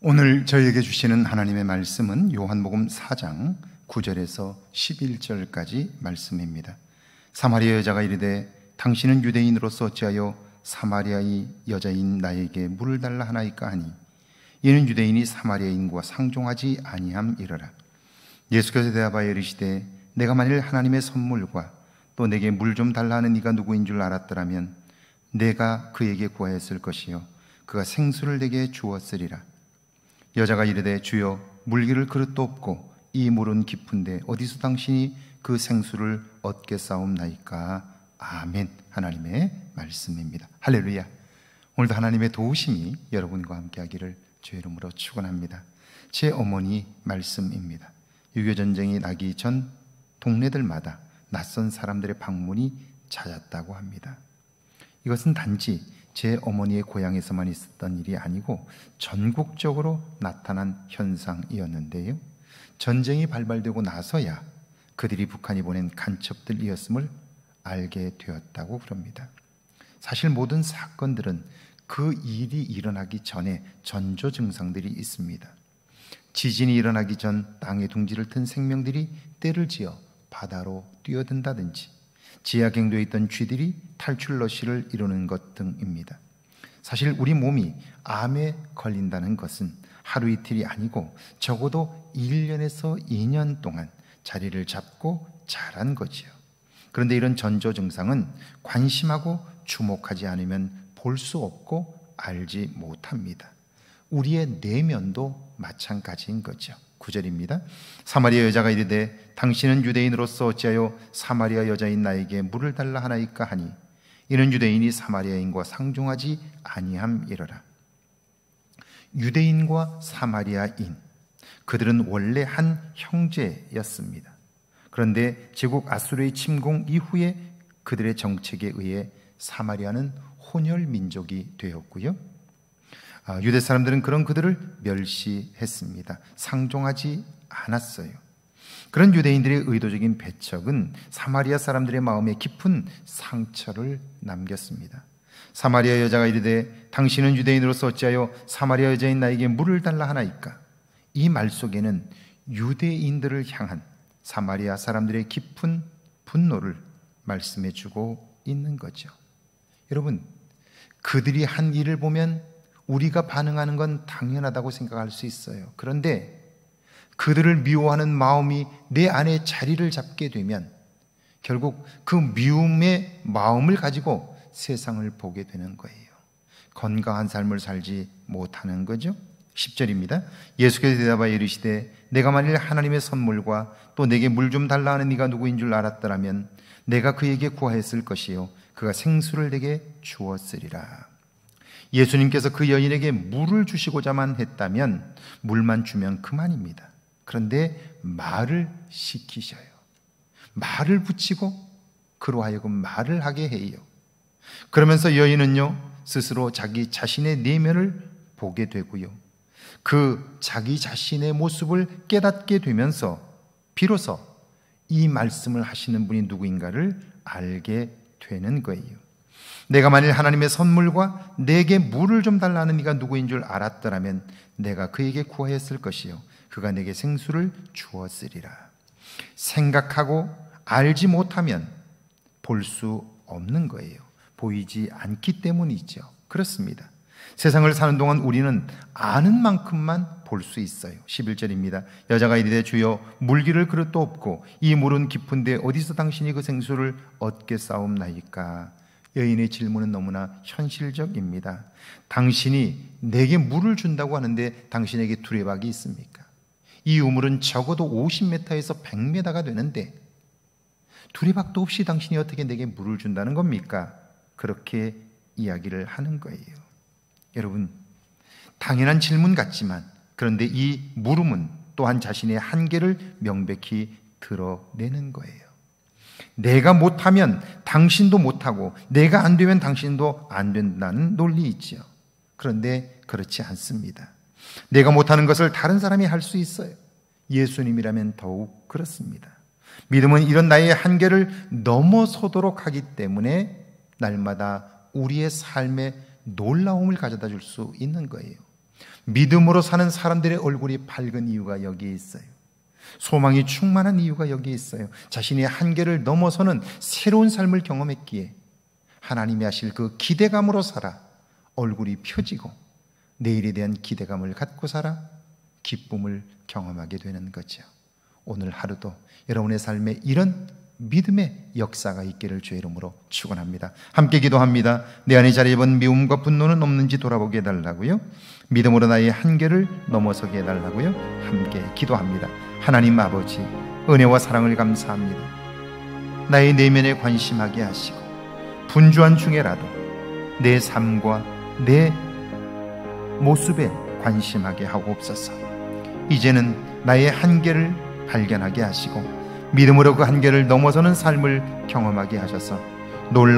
오늘 저희에게 주시는 하나님의 말씀은 요한복음 4장 9절에서 11절까지 말씀입니다. 사마리아 여자가 이르되 당신은 유대인으로서 어찌하여 사마리아의 여자인 나에게 물을 달라 하나이까 하니 이는 유대인이 사마리아인과 상종하지 아니함이러라. 예수께서 대답하여 이르시되 내가 만일 하나님의 선물과 또 내게 물 좀 달라 하는 이가 누구인 줄 알았더라면 내가 그에게 구하였을 것이요 그가 생수를 내게 주었으리라. 여자가 이르되 주여 물기를 그릇도 없고 이 물은 깊은데 어디서 당신이 그 생수를 얻겠사옵나이까. 아멘. 하나님의 말씀입니다. 할렐루야. 오늘도 하나님의 도우심이 여러분과 함께 하기를 주의 이름으로 축원합니다. 제 어머니 말씀입니다. 6.25 전쟁이 나기 전 동네들마다 낯선 사람들의 방문이 잦았다고 합니다. 이것은 단지 제 어머니의 고향에서만 있었던 일이 아니고 전국적으로 나타난 현상이었는데요, 전쟁이 발발되고 나서야 그들이 북한이 보낸 간첩들이었음을 알게 되었다고 그럽니다. 사실 모든 사건들은 그 일이 일어나기 전에 전조 증상들이 있습니다. 지진이 일어나기 전 땅에 둥지를 튼 생명들이 떼를 지어 바다로 뛰어든다든지 지하경도에 있던 쥐들이 탈출 러시를 이루는 것 등입니다. 사실 우리 몸이 암에 걸린다는 것은 하루 이틀이 아니고 적어도 1년에서 2년 동안 자리를 잡고 자란 거지요. 그런데 이런 전조 증상은 관심하고 주목하지 않으면 볼 수 없고 알지 못합니다. 우리의 내면도 마찬가지인 거죠. 9절입니다. 사마리아 여자가 이르되 당신은 유대인으로서 어찌하여 사마리아 여자인 나에게 물을 달라 하나이까 하니 이는 유대인이 사마리아인과 상종하지 아니함이러라. 유대인과 사마리아인, 그들은 원래 한 형제였습니다. 그런데 제국 아수르의 침공 이후에 그들의 정책에 의해 사마리아는 혼혈 민족이 되었고요, 유대 사람들은 그런 그들을 멸시했습니다. 상종하지 않았어요. 그런 유대인들의 의도적인 배척은 사마리아 사람들의 마음에 깊은 상처를 남겼습니다. 사마리아 여자가 이르되 당신은 유대인으로서 어찌하여 사마리아 여자인 나에게 물을 달라 하나이까. 이 말 속에는 유대인들을 향한 사마리아 사람들의 깊은 분노를 말씀해 주고 있는 거죠. 여러분, 그들이 한 일을 보면 우리가 반응하는 건 당연하다고 생각할 수 있어요. 그런데 그들을 미워하는 마음이 내 안에 자리를 잡게 되면 결국 그 미움의 마음을 가지고 세상을 보게 되는 거예요. 건강한 삶을 살지 못하는 거죠. 10절입니다. 예수께서 대답하여 이르시되 내가 만일 하나님의 선물과 또 내게 물 좀 달라 하는 이가 누구인 줄 알았더라면 내가 그에게 구하였을 것이요 그가 생수를 내게 주었으리라. 예수님께서 그 여인에게 물을 주시고자만 했다면 물만 주면 그만입니다. 그런데 말을 시키셔요. 말을 붙이고 그로 하여금 말을 하게 해요. 그러면서 여인은요 스스로 자기 자신의 내면을 보게 되고요, 그 자기 자신의 모습을 깨닫게 되면서 비로소 이 말씀을 하시는 분이 누구인가를 알게 되는 거예요. 내가 만일 하나님의 선물과 내게 물을 좀 달라는 이가 누구인 줄 알았더라면 내가 그에게 구하였을 것이요 그가 내게 생수를 주었으리라. 생각하고 알지 못하면 볼 수 없는 거예요. 보이지 않기 때문이죠. 그렇습니다. 세상을 사는 동안 우리는 아는 만큼만 볼 수 있어요. 11절입니다. 여자가 이르되 주여 물기를 그릇도 없고 이 물은 깊은데 어디서 당신이 그 생수를 얻겠사옵나이까. 여인의 질문은 너무나 현실적입니다. 당신이 내게 물을 준다고 하는데 당신에게 두레박이 있습니까? 이 우물은 적어도 50m에서 100m가 되는데 두레박도 없이 당신이 어떻게 내게 물을 준다는 겁니까? 그렇게 이야기를 하는 거예요. 여러분, 당연한 질문 같지만 그런데 이 물음은 또한 자신의 한계를 명백히 드러내는 거예요. 내가 못하면 당신도 못하고 내가 안 되면 당신도 안 된다는 논리 있죠. 그런데 그렇지 않습니다. 내가 못하는 것을 다른 사람이 할 수 있어요. 예수님이라면 더욱 그렇습니다. 믿음은 이런 나의 한계를 넘어서도록 하기 때문에 날마다 우리의 삶에 놀라움을 가져다 줄 수 있는 거예요. 믿음으로 사는 사람들의 얼굴이 밝은 이유가 여기에 있어요. 소망이 충만한 이유가 여기에 있어요. 자신의 한계를 넘어서는 새로운 삶을 경험했기에 하나님이 하실 그 기대감으로 살아 얼굴이 펴지고 내일에 대한 기대감을 갖고 살아 기쁨을 경험하게 되는 거죠. 오늘 하루도 여러분의 삶에 이런 믿음의 역사가 있기를 주의 이름으로 축원합니다. 함께 기도합니다. 내 안에 자리 잡은 미움과 분노는 없는지 돌아보게 해달라고요. 믿음으로 나의 한계를 넘어서게 해달라고요. 함께 기도합니다. 하나님 아버지, 은혜와 사랑을 감사합니다. 나의 내면에 관심하게 하시고 분주한 중에라도 내 삶과 내 모습에 관심하게 하옵소서. 이제는 나의 한계를 발견하게 하시고 믿음으로 그 한계를 넘어서는 삶을 경험하게 하셔서 놀라운